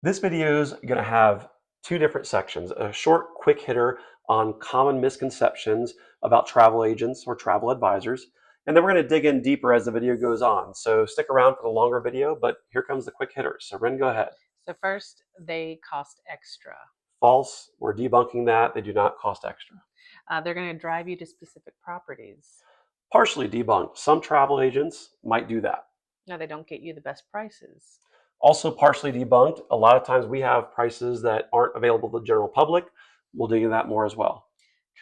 This video is going to have two different sections, a short quick hitter on common misconceptions about travel agents or travel advisors, and then we're going to dig in deeper as the video goes on. So stick around for the longer video, but here comes the quick hitters. So Ren, go ahead. So first, they cost extra. False, we're debunking that. They do not cost extra. They're going to drive you to specific properties. Partially debunked. Some travel agents might do that. No, they don't get you the best prices. Also partially debunked. A lot of times we have prices that aren't available to the general public. We'll dig into that more as well.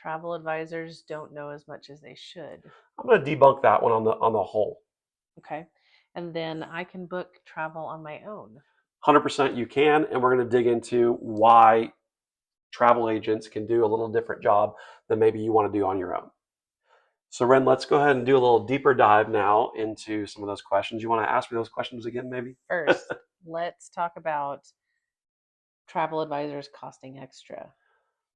Travel advisors don't know as much as they should. I'm going to debunk that one on the whole. Okay. And then I can book travel on my own. 100% you can, and we're going to dig into why travel agents can do a little different job than maybe you want to do on your own. So Ren, let's go ahead and do a little deeper dive now into some of those questions. You want to ask me those questions again, maybe? First, let's talk about travel advisors costing extra.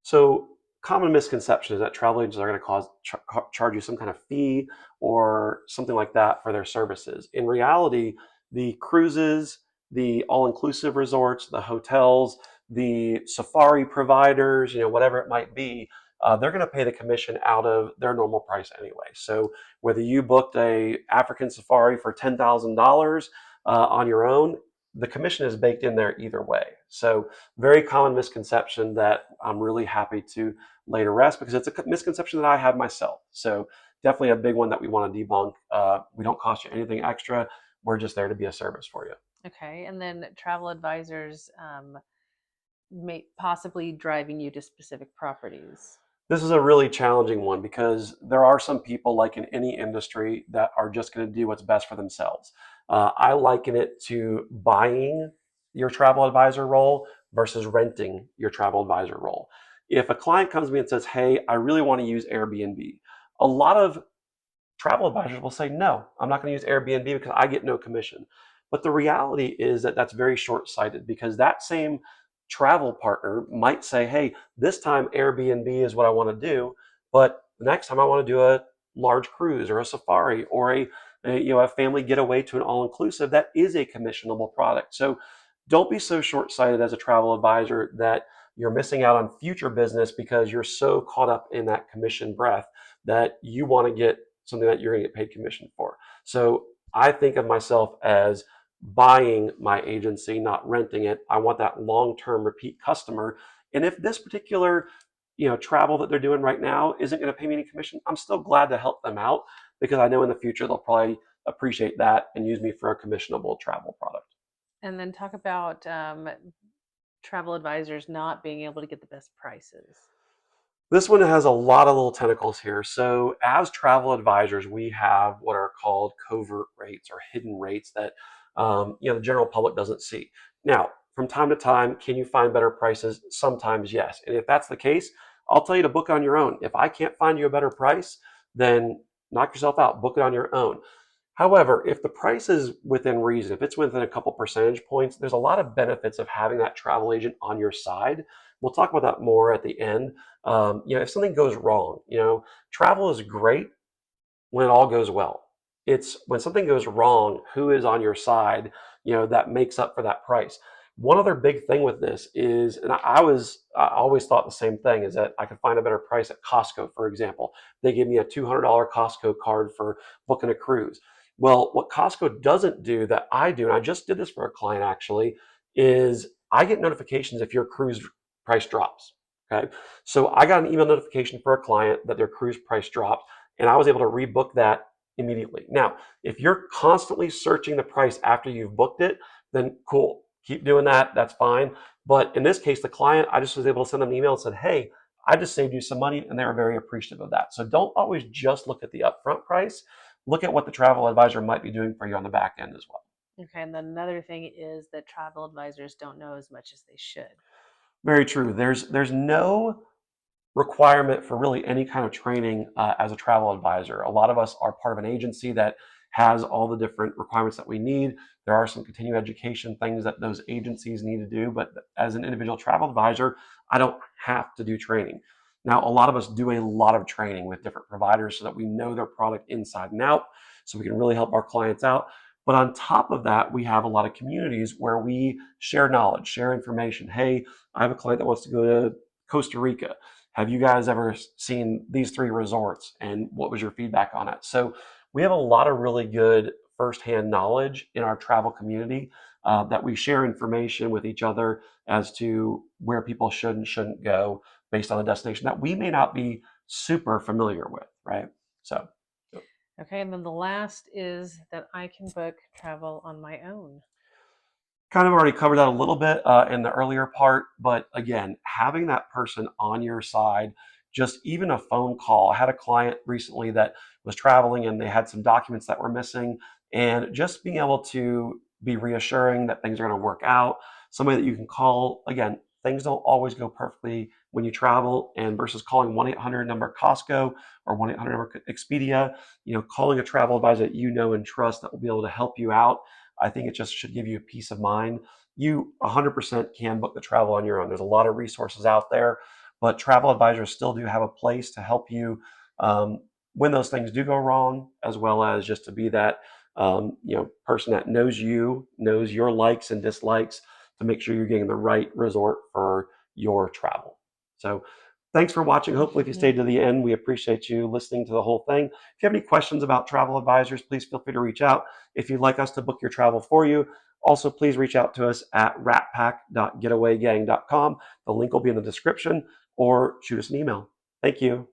So common misconception is that travel agents are going to charge you some kind of fee or something like that for their services. In reality, the cruises, the all-inclusive resorts, the hotels, the safari providers, whatever it might be, they're going to pay the commission out of their normal price anyway. So whether you booked a African safari for $10,000 on your own, the commission is baked in there either way. So very common misconception that I'm really happy to lay to rest because it's a misconception that I have myself. So definitely a big one that we want to debunk. We don't cost you anything extra. We're just there to be a service for you. Okay. And then travel advisors may possibly driving you to specific properties. This is a really challenging one because there are some people, like in any industry, that are just going to do what's best for themselves. I liken it to buying your travel advisor role versus renting your travel advisor role. If a client comes to me and says, "Hey, I really want to use Airbnb," a lot of travel advisors will say, "No, I'm not going to use Airbnb because I get no commission." But the reality is that that's very short sighted because that same travel partner might say, "Hey, this time Airbnb is what I want to do, but the next time I want to do a large cruise or a safari or a family getaway to an all-inclusive." That is a commissionable product. So don't be so short-sighted as a travel advisor that you're missing out on future business because you're so caught up in that commission breath that you want to get something that you're going to get paid commission for. So I think of myself as buying my agency, not renting it. I want that long-term repeat customer. And if this particular travel that they're doing right now isn't going to pay me any commission, I'm still glad to help them out because I know in the future they'll probably appreciate that and use me for a commissionable travel product. And then talk about travel advisors not being able to get the best prices. This one has a lot of little tentacles here. So as travel advisors, we have what are called covert rates or hidden rates that the general public doesn't see. Now, from time to time, can you find better prices? Sometimes, yes. And if that's the case, I'll tell you to book it on your own. If I can't find you a better price, then knock yourself out, book it on your own. However, if the price is within reason, if it's within a couple percentage points, there's a lot of benefits of having that travel agent on your side. We'll talk about that more at the end. If something goes wrong, travel is great when it all goes well. It's when something goes wrong, who is on your side, that makes up for that price. One other big thing with this is, and I always thought the same thing, is that I could find a better price at Costco, for example. They give me a $200 Costco card for booking a cruise. Well, what Costco doesn't do that I do, and I just did this for a client actually, is I get notifications if your cruise price drops. Okay. So I got an email notification for a client that their cruise price dropped, and I was able to rebook that immediately. Now, if you're constantly searching the price after you've booked it, then cool. Keep doing that. That's fine. But in this case, the client, I just was able to send them an email and said, "Hey, I just saved you some money," and they were very appreciative of that. So don't always just look at the upfront price. Look at what the travel advisor might be doing for you on the back end as well. Okay, and then another thing is that travel advisors don't know as much as they should. Very true. There's no requirement for really any kind of training as a travel advisor. A lot of us are part of an agency that has all the different requirements that we need. There are some continuing education things that those agencies need to do, but as an individual travel advisor, I don't have to do training. Now, a lot of us do a lot of training with different providers so that we know their product inside and out, so we can really help our clients out. But on top of that, we have a lot of communities where we share knowledge, share information. Hey, I have a client that wants to go to Costa Rica. Have you guys ever seen these three resorts? And what was your feedback on it? So we have a lot of really good firsthand knowledge in our travel community that we share information with each other as to where people should and shouldn't go based on a destination that we may not be super familiar with, right? So Okay, and then the last is that I can book travel on my own. kind of already covered that a little bit in the earlier part, but again, having that person on your side, just even a phone call. I had a client recently that was traveling and they had some documents that were missing, and just being able to be reassuring that things are going to work out, somebody that you can call. Again, things don't always go perfectly when you travel, and versus calling 1-800 number Costco or 1-800 number Expedia, calling a travel advisor that you know and trust that will be able to help you out. I think it just should give you a peace of mind. You 100% can book the travel on your own. There's a lot of resources out there, but travel advisors still do have a place to help you um, when those things do go wrong, as well as just to be that person that knows you, knows your likes and dislikes, to make sure you're getting the right resort for your travel. So thanks for watching. Hopefully, if you stayed to the end, we appreciate you listening to the whole thing. If you have any questions about travel advisors, please feel free to reach out. If you'd like us to book your travel for you, also please reach out to us at ratpack.getawaygang.com. The link will be in the description, or shoot us an email. Thank you.